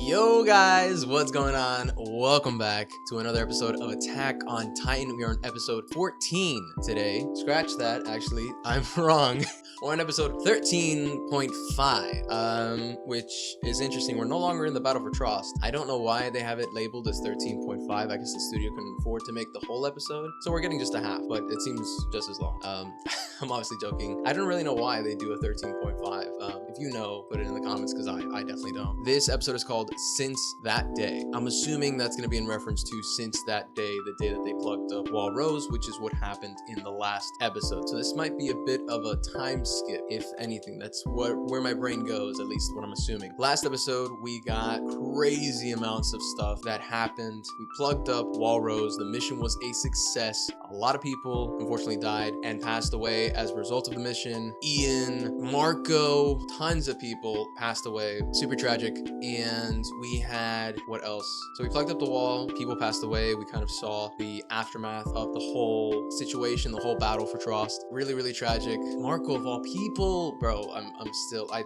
Yo guys, what's going on? Welcome back to another episode of Attack on Titan. We are on episode 14 today. Scratch that, actually, I'm wrong. We're on episode 13.5, which is interesting. We're no longer in the battle for Trost. I don't know why they have it labeled as 13.5. I guess the studio couldn't afford to make the whole episode, so we're getting just a half, but it seems just as long. I'm obviously joking. I don't really know why they do a 13.5. If you know, put it in the comments, because I definitely don't. This episode is called Since That Day. I'm assuming that's going to be in reference to Since That Day, the day that they plugged up Wall Rose, which is what happened in the last episode. So this might be a bit of a time skip, if anything. That's where my brain goes, at least what I'm assuming. Last episode, we got crazy amounts of stuff that happened. We plugged up Wall Rose. The mission was a success. A lot of people, unfortunately, died and passed away as a result of the mission. Ian, Marco, tons of people passed away. Super tragic. And we had, what else? So we plugged up the wall. People passed away. We kind of saw the aftermath of the whole situation, the whole battle for Trost. Really, really tragic. Marco, of all people, bro, I'm still, I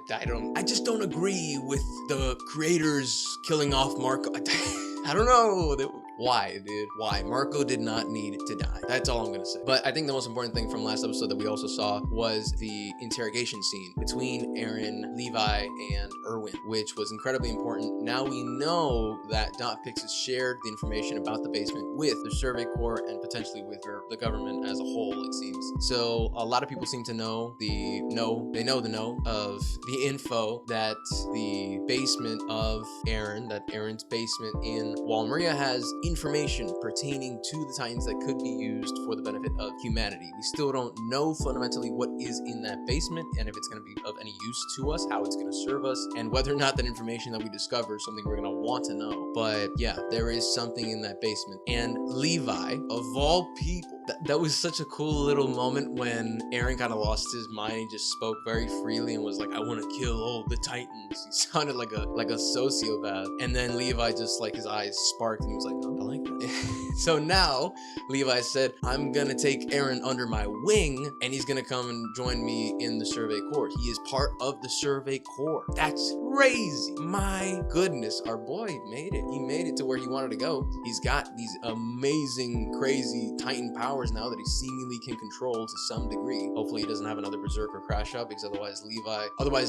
just don't agree with the creators killing off Marco. I don't know. Why, dude? Why? Marco did not need to die. That's all I'm gonna say. But I think the most important thing from last episode that we also saw was the interrogation scene between Eren, Levi, and Erwin, which was incredibly important. Now we know that Pix has shared the information about the basement with the Survey Corps and potentially with the government as a whole, it seems. So a lot of people seem to know the know of the info that the basement of Eren, that Eren's basement in Wall Maria has information pertaining to the Titans that could be used for the benefit of humanity. We still don't know fundamentally what is in that basement and if it's going to be of any use to us, how it's going to serve us, and whether or not that information that we discover is something we're going to want to know. But yeah, there is something in that basement. And Levi, of all people, that was such a cool little moment when Eren kind of lost his mind. He just spoke very freely and was like, I want to kill all the Titans. He sounded like a sociopath. And then Levi just, like, his eyes sparked and he was like, oh, I like that. So now Levi said, I'm gonna take Eren under my wing and he's gonna come and join me in the Survey Corps. He is part of the Survey Corps. That's crazy. My goodness, our boy made it. He made it to where he wanted to go. He's got these amazing, crazy Titan powers now that he seemingly can control to some degree. Hopefully he doesn't have another berserker crash out, because otherwise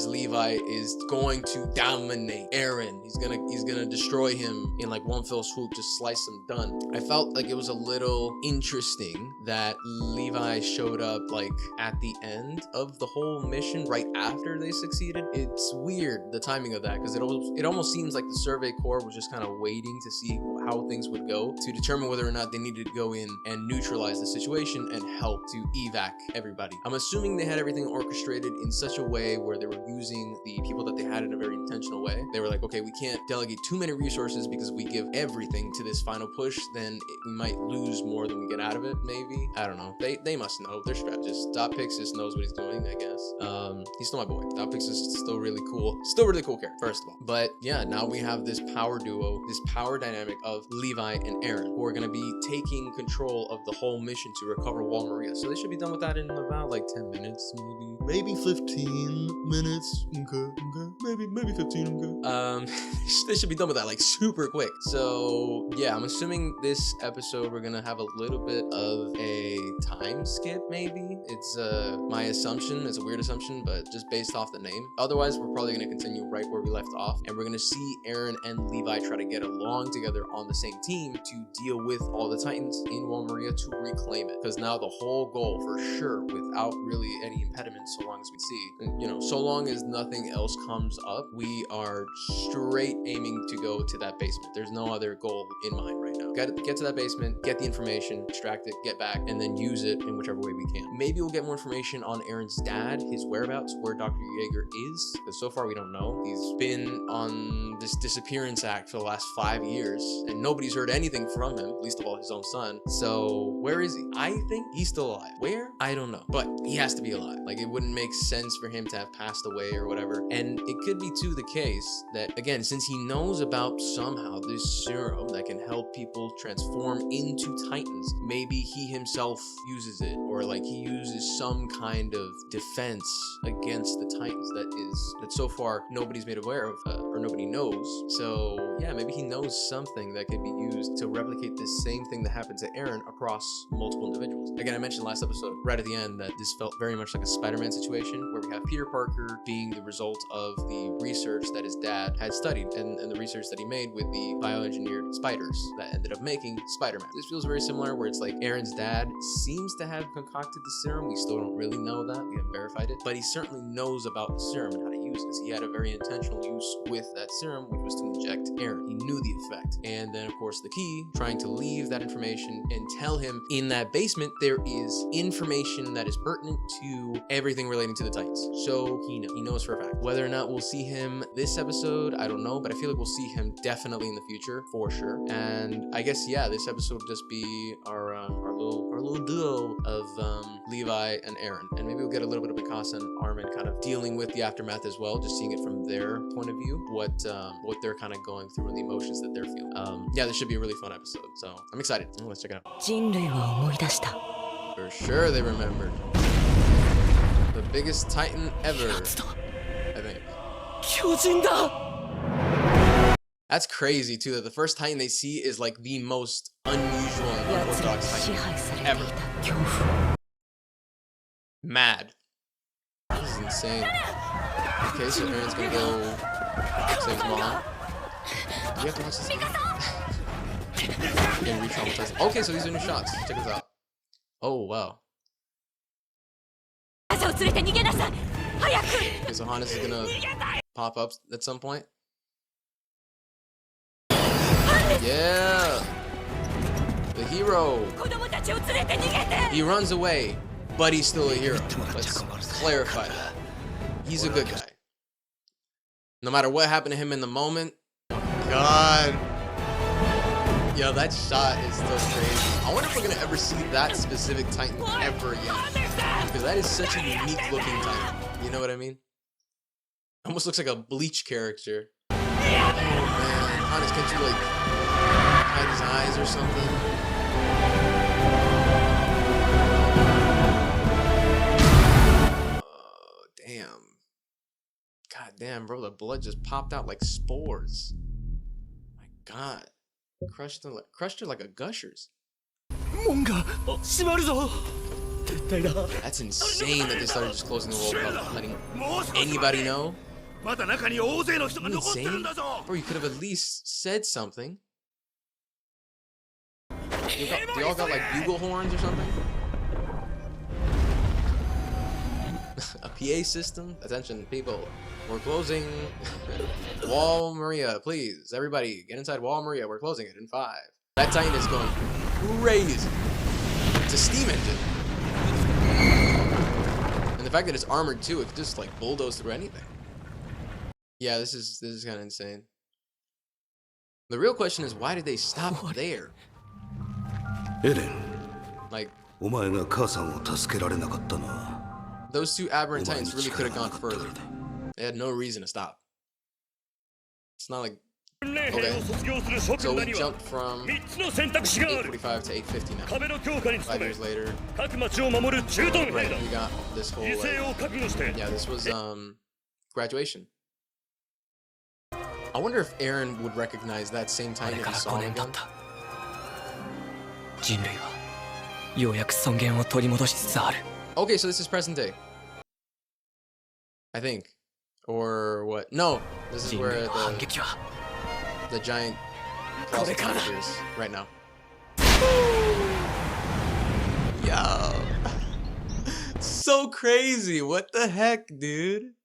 Levi is going to dominate Eren. He's gonna destroy him in like one fell swoop, just slice him done. I felt like it was a little interesting that Levi showed up like at the end of the whole mission, right after they succeeded. It's weird, the timing of that, because it almost seems like the Survey Corps was just kind of waiting to see how things would go to determine whether or not they needed to go in and neutralize the situation and help to evac everybody. I'm assuming they had everything orchestrated in such a way where they were using the people that they had in a very intentional way. They were like, okay, we can't delegate too many resources, because if we give everything to this final push, then we might lose more than we get out of it, maybe. I don't know. They must know. They're strategists. Pix just knows what he's doing, I guess. He's still my boy. Pix is still really cool. Still really cool character, first of all. But yeah, now we have this power duo, this power dynamic of Levi and Eren, who are going to be taking control of the whole mission to recover Wall Maria. So they should be done with that in about like 10 minutes, maybe 15 minutes. Okay. Maybe 15. Okay. They should be done with that like super quick. So yeah, I'm assuming this episode we're gonna have a little bit of a time skip, maybe. It's my assumption. It's a weird assumption, but just based off the name. Otherwise, we're probably gonna continue right where we left off, and we're gonna see Eren and Levi try to get along together on the same team to deal with all the Titans in Wall Maria to reclaim it. Because now the whole goal, for sure, without really any impediments, so long as we see, and, so long as nothing else comes up, we are straight aiming to go to that basement. There's no other goal in mind right now. Get to that basement, get the information, extract it, get back, and then use it in whichever way we can. Maybe we'll get more information on Eren's dad, his whereabouts, where Dr. Jaeger is, because so far we don't know. He's been on this disappearance act for the last 5 years, and nobody's heard anything from him, least of all his own son. So where is he? I think he's still alive. Where? I don't know, but he has to be alive. Like, it wouldn't make sense for him to have passed away or whatever. And it could be too the case that, again, since he knows about somehow this serum that can help people transform into Titans, maybe he himself uses it, or like he uses some kind of defense against the Titans that so far nobody's made aware of, or nobody knows. So yeah, maybe he knows something that could be used to replicate this same thing that happened to Aaron across multiple individuals. Again, I mentioned last episode right at the end that this felt very much like a Spider-Man situation, where we have Peter Parker being the result of the research that his dad had studied, and the research that he made with the bioengineered spiders that ended up making Spider-Man. This feels very similar, where it's like Aaron's dad seems to have concocted the serum. We still don't really know that, we haven't verified it, but he certainly knows about the serum and how to use it, because he had a very intentional use with that serum, which was to inject Aaron. He knew the effect. And then of course the key, trying to leave that information and tell him in that basement there is information that is pertinent to everything relating to the Titans. So he knows for a fact. Whether or not we'll see him this episode, I don't know, but I feel like we'll see him definitely in the future for sure. And I guess, yeah, this episode will just be our little duo of Levi and Aaron, and maybe we'll get a little bit of Mikasa and Armin kind of dealing with the aftermath as well, just seeing it from their point of view, what they're kind of going through and the emotions that they're feeling. Yeah, this should be a really fun episode, so I'm excited. Let's check it out. For sure they remembered. The biggest Titan ever, I think. That's crazy too, that the first Titan they see is like the most unusual and unorthodox Titan ever. Mad. This is insane. Okay, so Aaron's gonna go save his mom. Do we have to watch this again? Getting re-traumatized. Okay, so these are new shots. Check this out. Oh, wow. Okay, so Hannes is gonna pop up at some point. Yeah! The hero! He runs away, but he's still a hero. Let's clarify that. He's a good guy. No matter what happened to him in the moment. God. Yo, that shot is still crazy. I wonder if we're gonna ever see that specific Titan ever again. Because that is such a unique looking Titan. You know what I mean? Almost looks like a Bleach character. Oh man. Hannes, can't you like hide his eyes or something? Oh, damn. God damn, bro, the blood just popped out like spores. My God. Crushed her like a Gushers. That's insane that they started just closing the world up, letting anybody know. Insane? Bro, you could have at least said something. They all got like bugle horns or something? A PA system? Attention, people. We're closing. Wall Maria, please. Everybody, get inside Wall Maria. We're closing it in 5. That Titan is going crazy. It's a steam engine. And the fact that it's armored too, it could just like bulldoze through anything. Yeah, this is kind of insane. The real question is, why did they stop there? Like, those two aberrant Titans really could have gone further. They had no reason to stop. It's not like... Okay. So we jumped from 845 to 850 now. 5 years later. Right, we got this whole... yeah, this was graduation. I wonder if Aaron would recognize that same Titan if he saw him again. Okay, so this is present day. I think. Or what? No, this is where the giant crossbow appears right now. Yo. So crazy. What the heck, dude?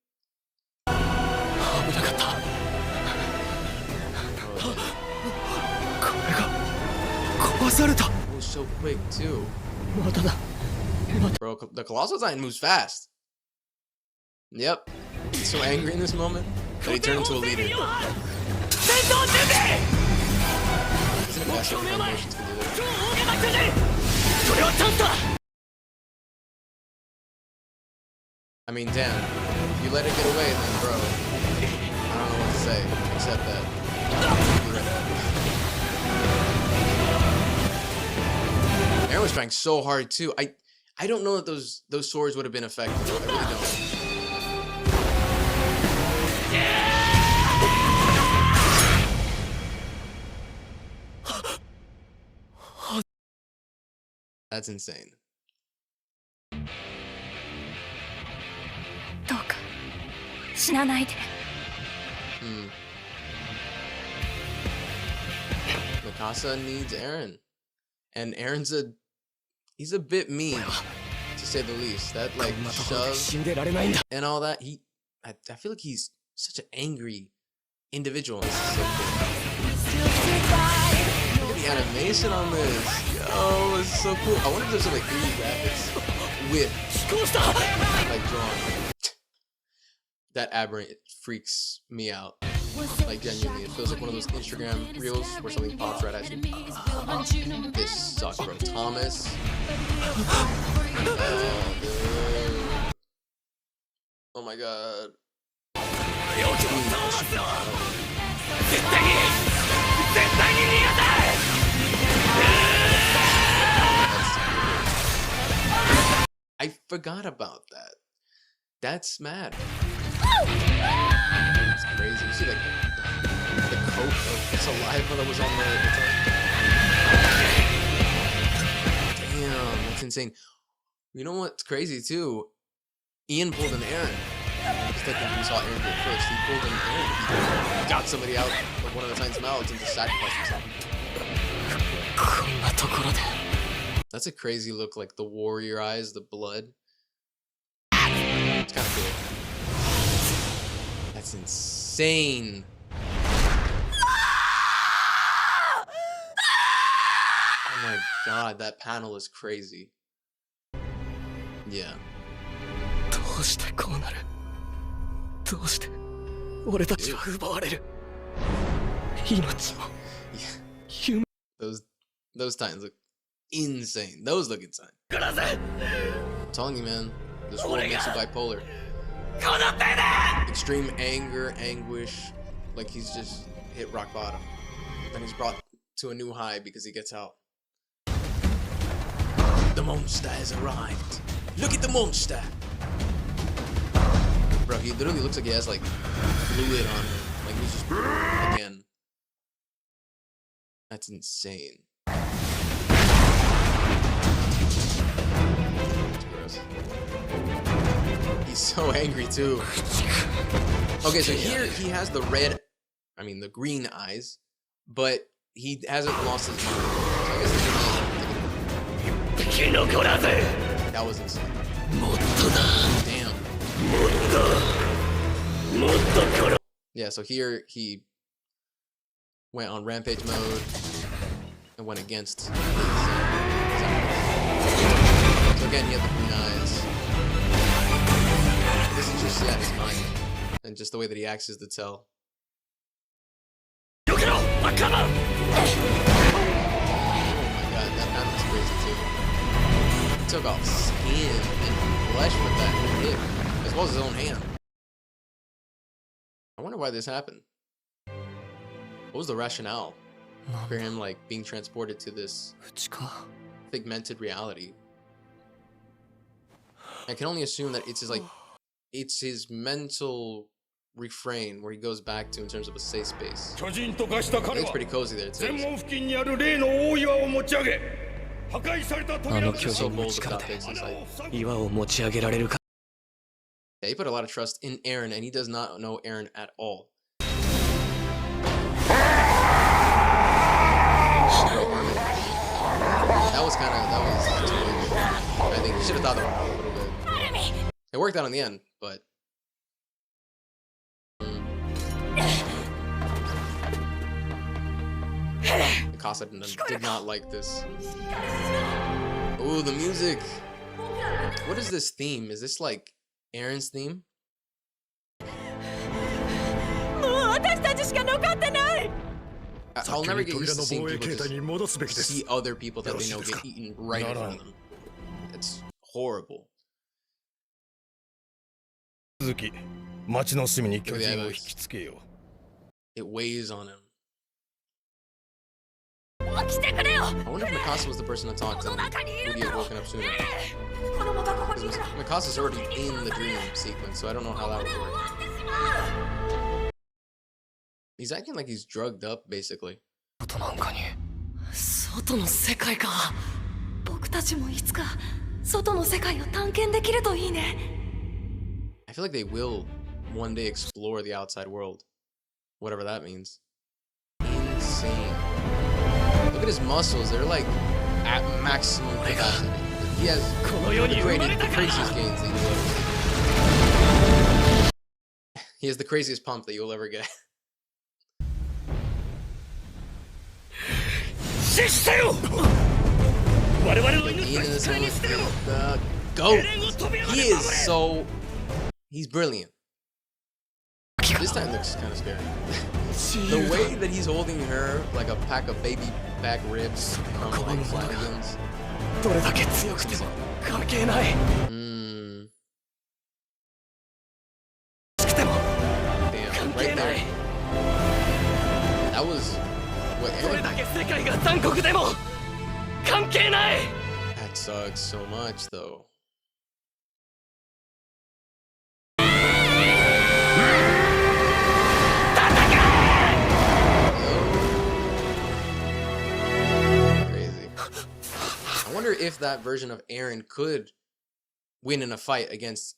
It was so quick too. Bro, the Colossal Titan moves fast. Yep. He's so angry in this moment that he turned into a leader. guess any combinations can do that. I mean, damn. If you let it get away, then bro, I don't know what to say except that. Aaron was trying so hard too. I don't know that those swords would have been effective. I really don't. That's insane. Mikasa needs Eren, and Eren's he's a bit mean, to say the least. That like shove and all that. I feel like he's such an angry individual. This is so cool. Look at the animation on this. Yo, it's so cool. I wonder if there's some like 3D graphics with like drawn. That aberrant freaks me out. Like genuinely, it feels like one of those Instagram reels where something pops right at you. This sucks, bro. Thomas. Oh my god. I forgot about that. That's mad. It's crazy. You see like the coat of saliva that was on the tongue. Damn, that's insane. You know what's crazy too? Ian pulled an Eren. Just like when we saw Eren do it first, he pulled an Eren. He got somebody out of one of the Titans' mouths and just sacrificed himself. That's a crazy look, like the warrior eyes, the blood. It's kind of cool. That's insane. Oh my god, that panel is crazy. Yeah. Those Titans look insane. Those look insane. I'm telling you, man, this world makes you bipolar. Extreme anger, anguish, like he's just hit rock bottom. Then he's brought to a new high because he gets out. The monster has arrived. Look at the monster! Bro, he literally looks like he has like fluid on him. Like he's just again. That's insane. That's gross. He's so angry too. Okay, so here he has the the green eyes, but he hasn't lost his mind. So I guess that was insane. Damn. Yeah, so here he went on rampage mode and went against his, so again, he had the green eyes. This is just his mind, and just the way that he acts is to tell. Oh my god, that panel is crazy too. He took off skin and flesh with that hit, as well as his own hand. I wonder why this happened. What was the rationale for him like being transported to this pigmented reality? I can only assume that it's his mental refrain where he goes back to in terms of a safe space. It's pretty cozy there too. So bold with that takes inside. Yeah, he put a lot of trust in Eren, and he does not know Eren at all. That was too much. I think he should have thought about it a little bit. It worked out in the end, but Mikasa did not like this. Ooh, the music. What is this theme? Is this like Eren's theme? I'll never get used to seeing people just see other people that they know get eaten right in front of them. It's horrible. It weighs on him. I wonder if Mikasa was the person to talk to him. Would he have woken up sooner? Mikasa's already in the dream sequence, so I don't know how that would work. He's acting like he's drugged up, basically. I feel like they will one day explore the outside world. Whatever that means. Insane. Look at his muscles, they're like at maximum capacity. He has the craziest gains that you'll ever see. He has the craziest pump that you'll ever get. The GOAT! He is so... He's brilliant. This time looks kind of scary. The way that he's holding her like a pack of baby back ribs from like Flanagan's. Damn, right there. That was what Aaron... That sucks so much though. I wonder if that version of Aaron could win in a fight against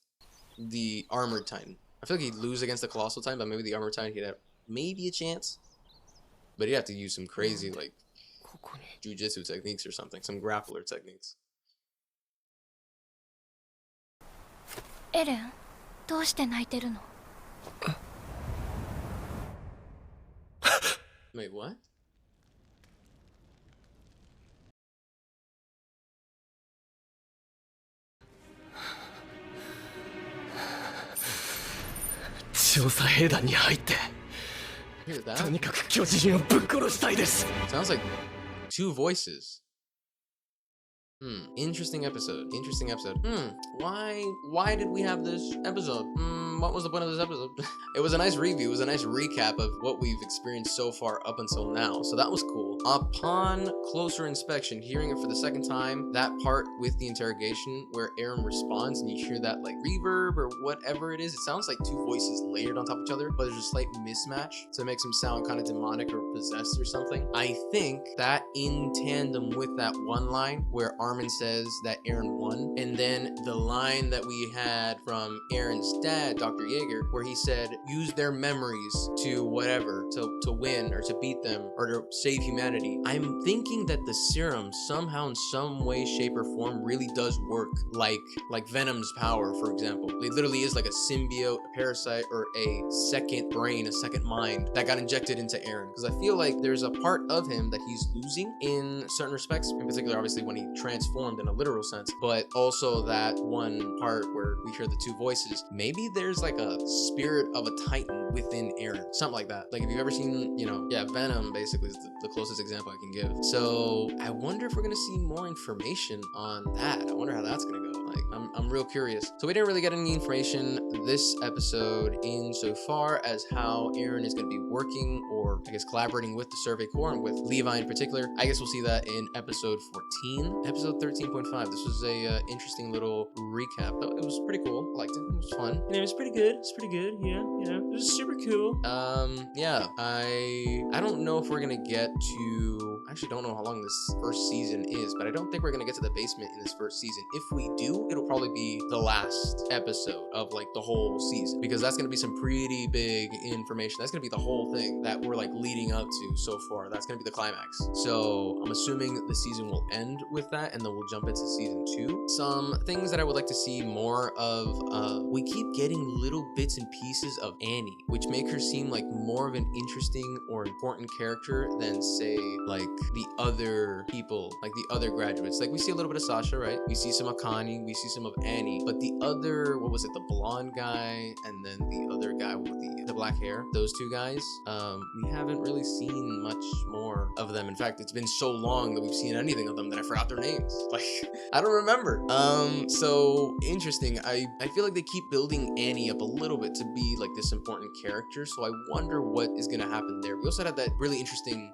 the Armored Titan. I feel like he'd lose against the Colossal Titan, but maybe the Armored Titan he'd have maybe a chance. But he'd have to use some crazy like jujitsu techniques or something, some grappler techniques. Eren, どうして泣いてるの? Wait, what? Hear that? Sounds like two voices. Interesting episode. Why did we have this episode? What was the point of this episode? It was a nice review. It was a nice recap of what we've experienced so far up until now. So that was cool. Upon closer inspection, hearing it for the second time, that part with the interrogation where Eren responds and you hear that like reverb or whatever it is, it sounds like two voices layered on top of each other, but there's a slight mismatch. So it makes them sound kind of demonic or possessed or something. I think that in tandem with that one line where Armin says that Eren won, and then the line that we had from Eren's dad, Dr. Jaeger, where he said use their memories to whatever, to win or to beat them or to save humanity. I'm thinking that the serum somehow in some way, shape, or form really does work like Venom's power, for example. It literally is like a symbiote, a parasite, or a second brain, a second mind that got injected into Eren. Because I feel like there's a part of him that he's losing in certain respects, in particular obviously when he transformed in a literal sense, but also that one part where we hear the two voices. Maybe there's like a spirit of a Titan within Eren, something like that. Like if you've ever seen, you know, yeah, Venom basically is the closest example I can give. So I wonder if we're gonna see more information on that. I wonder how that's gonna go. Like I'm real curious. So we didn't really get any information this episode insofar as how Eren is gonna be working, or I guess collaborating with the Survey Corps and with Levi in particular. I guess we'll see that in episode 14. Episode 13.5. This was a interesting little recap. It was pretty cool. I liked it. It was fun. And it was pretty good. It's pretty good. Yeah. It was super cool. Yeah. I don't know if we're gonna get to... I actually don't know how long this first season is, but I don't think we're gonna get to the basement in this first season. If we do, it'll probably be the last episode of like the whole season, because that's gonna be some pretty big information. That's gonna be the whole thing that we're like leading up to so far. That's gonna be the climax. So I'm assuming the season will end with that, and then we'll jump into season 2. Some things that I would like to see more of. We keep getting little bits and pieces of Annie, which make her seem like more of an interesting or important character than say like the other people, like the other graduates. Like we see a little bit of Sasha, right? We see some of Connie, we see some of Annie, but the other, what was it, the blonde guy and then the other guy with the black hair, those two guys, we haven't really seen much more of them. In fact, it's been so long that we've seen anything of them that I forgot their names. Like, I don't remember. So interesting. I feel like they keep building Annie up a little bit to be like this important character, so I wonder what is gonna happen there. We also had that really interesting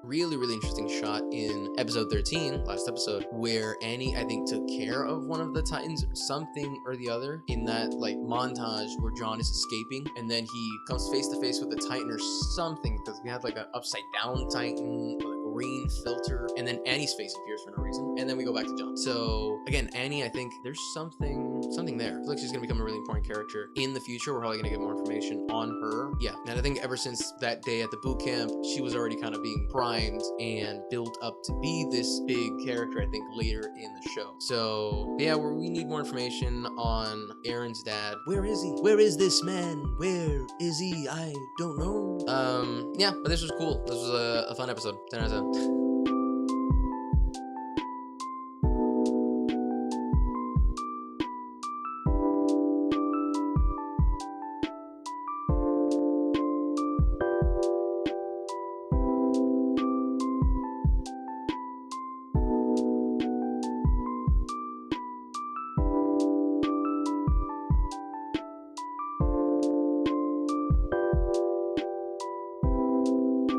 shot in episode 13, last episode, where Annie, I think, took care of one of the Titans, something or the other, in that like montage where John is escaping and then he comes face to face with the Titan or something, because we had like an upside down Titan with a green filter, and then Annie's face appears for no reason, and then we go back to John. So again, Annie, I think there's something there. I feel like she's gonna become a really important character in the future. We're probably gonna get more information on her. Yeah, and I think ever since that day at the boot camp, she was already kind of being primed and built up to be this big character, I think, later in the show. So yeah, we need more information on Aaron's dad. Where is he? Where is this man? Where is he? I don't know. Yeah, but this was cool. This was a fun episode. 10 out of 10.